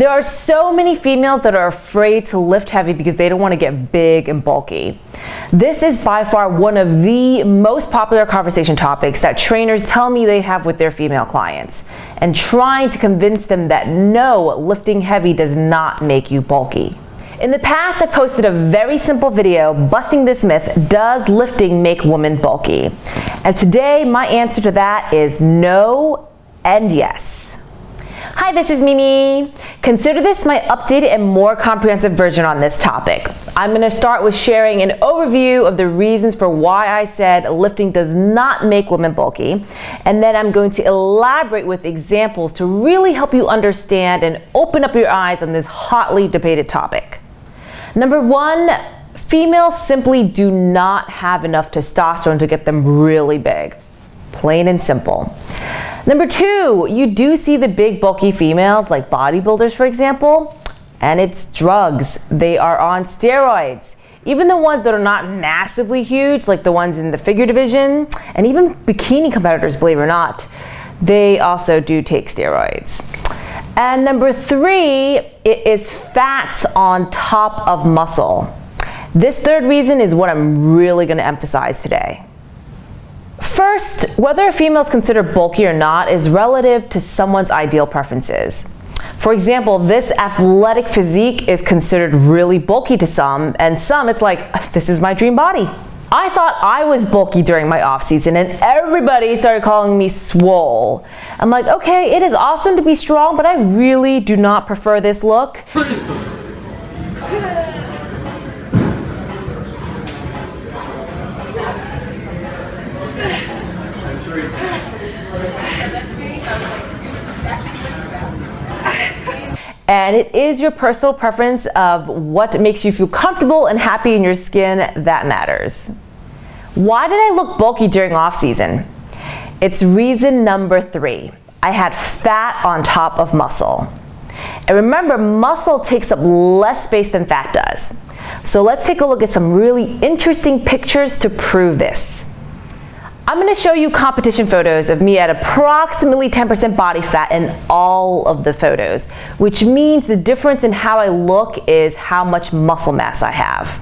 There are so many females that are afraid to lift heavy because they don't want to get big and bulky. This is by far one of the most popular conversation topics that trainers tell me they have with their female clients, and trying to convince them that no, lifting heavy does not make you bulky. In the past, I posted a very simple video busting this myth: does lifting make women bulky? And today, my answer to that is no and yes. Hi, this is Mimi. Consider this my updated and more comprehensive version on this topic. I'm going to start with sharing an overview of the reasons for why I said lifting does not make women bulky, and then I'm going to elaborate with examples to really help you understand and open up your eyes on this hotly debated topic. Number one, females simply do not have enough testosterone to get them really big. Plain and simple. Number two, you do see the big bulky females like bodybuilders, for example, and it's drugs. They are on steroids. Even the ones that are not massively huge, like the ones in the figure division, and even bikini competitors, believe it or not, they also do take steroids. And number three, it is fat on top of muscle. This third reason is what I'm really going to emphasize today. First, whether a female is considered bulky or not is relative to someone's ideal preferences. For example, this athletic physique is considered really bulky to some, and some it's like, this is my dream body. I thought I was bulky during my off season and everybody started calling me swole. I'm like, okay, it is awesome to be strong, but I really do not prefer this look. And it is your personal preference of what makes you feel comfortable and happy in your skin that matters. Why did I look bulky during off season? It's reason number three. I had fat on top of muscle. And remember, muscle takes up less space than fat does. So let's take a look at some really interesting pictures to prove this. I'm going to show you competition photos of me at approximately 10% body fat in all of the photos, which means the difference in how I look is how much muscle mass I have.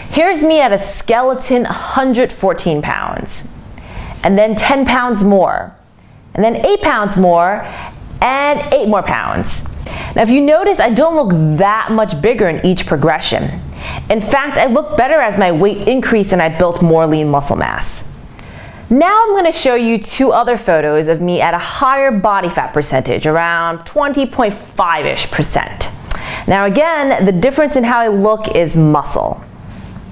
Here's me at a skeleton 114 pounds, and then 10 pounds more, and then 8 pounds more, and 8 more pounds. Now if you notice, I don't look that much bigger in each progression. In fact, I look better as my weight increased and I built more lean muscle mass. Now I'm going to show you two other photos of me at a higher body fat percentage, around 20.5-ish%. Now again, the difference in how I look is muscle.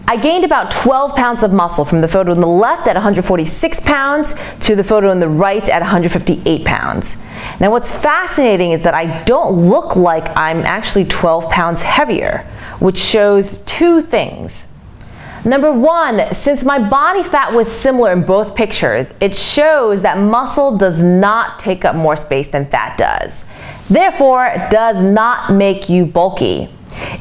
I gained about 12 pounds of muscle from the photo on the left at 146 pounds to the photo on the right at 158 pounds. Now what's fascinating is that I don't look like I'm actually 12 pounds heavier, which shows two things. Number one, since my body fat was similar in both pictures, it shows that muscle does not take up more space than fat does. Therefore, it does not make you bulky.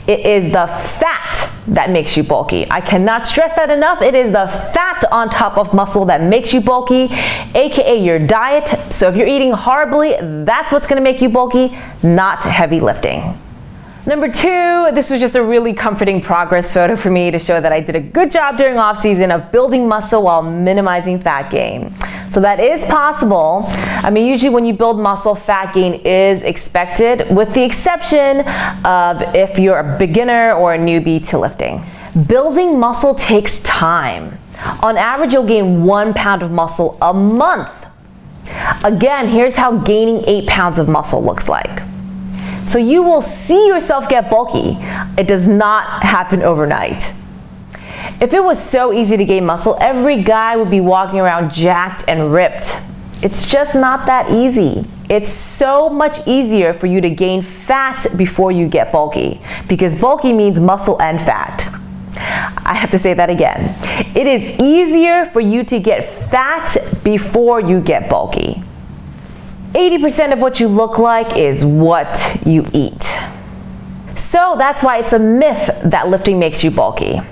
It is the fat that makes you bulky. I cannot stress that enough. It is the fat on top of muscle that makes you bulky, aka your diet. So if you're eating horribly, that's what's going to make you bulky, not heavy lifting. Number two, this was just a really comforting progress photo for me to show that I did a good job during off season of building muscle while minimizing fat gain. So that is possible. I mean, usually when you build muscle, fat gain is expected, with the exception of if you're a beginner or a newbie to lifting. Building muscle takes time. On average, you'll gain 1 pound of muscle a month. Again, here's how gaining 8 pounds of muscle looks like. So you will see yourself get bulky. It does not happen overnight. If it was so easy to gain muscle, every guy would be walking around jacked and ripped. It's just not that easy. It's so much easier for you to gain fat before you get bulky, because bulky means muscle and fat. I have to say that again. It is easier for you to get fat before you get bulky. 80% of what you look like is what you eat. So that's why it's a myth that lifting makes you bulky.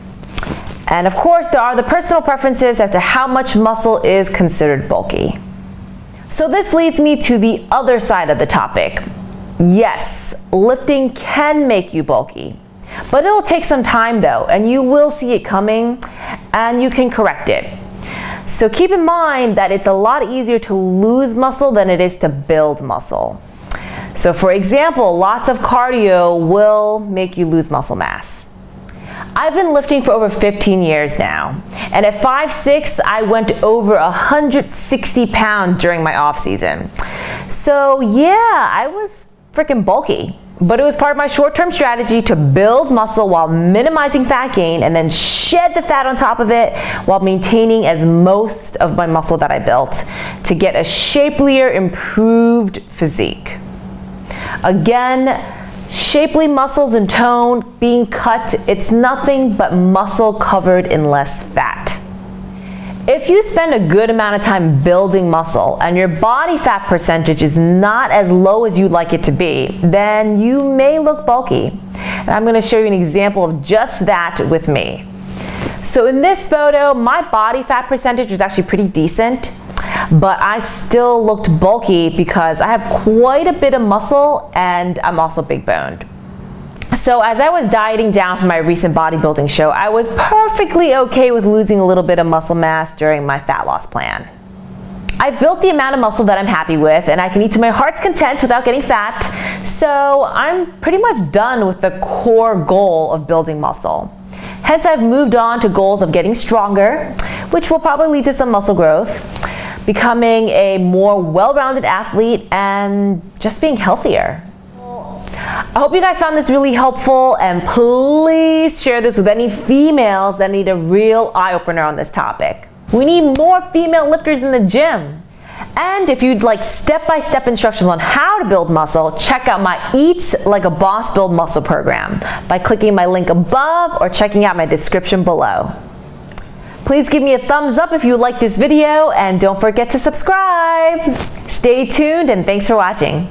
And of course, there are the personal preferences as to how much muscle is considered bulky. So this leads me to the other side of the topic. Yes, lifting can make you bulky, but it'll take some time though, and you will see it coming, and you can correct it. So keep in mind that it's a lot easier to lose muscle than it is to build muscle. So for example, lots of cardio will make you lose muscle mass. I've been lifting for over 15 years now, and at 5'6", I went over 160 pounds during my off season. So yeah, I was freaking bulky, but it was part of my short-term strategy to build muscle while minimizing fat gain and then shed the fat on top of it while maintaining as most of my muscle that I built to get a shapelier, improved physique. Again, shapely muscles and tone being cut, it's nothing but muscle covered in less fat. If you spend a good amount of time building muscle and your body fat percentage is not as low as you'd like it to be, then you may look bulky. And I'm going to show you an example of just that with me. So in this photo, my body fat percentage was actually pretty decent, but I still looked bulky because I have quite a bit of muscle and I'm also big boned. So as I was dieting down for my recent bodybuilding show, I was perfectly okay with losing a little bit of muscle mass during my fat loss plan. I've built the amount of muscle that I'm happy with, and I can eat to my heart's content without getting fat, so I'm pretty much done with the core goal of building muscle. Hence, I've moved on to goals of getting stronger, which will probably lead to some muscle growth, becoming a more well-rounded athlete, and just being healthier. I hope you guys found this really helpful, and please share this with any females that need a real eye-opener on this topic. We need more female lifters in the gym. And if you'd like step-by-step instructions on how to build muscle, check out my Eat Like a Boss Build Muscle program by clicking my link above or checking out my description below. Please give me a thumbs up if you like this video, and don't forget to subscribe. Stay tuned, and thanks for watching.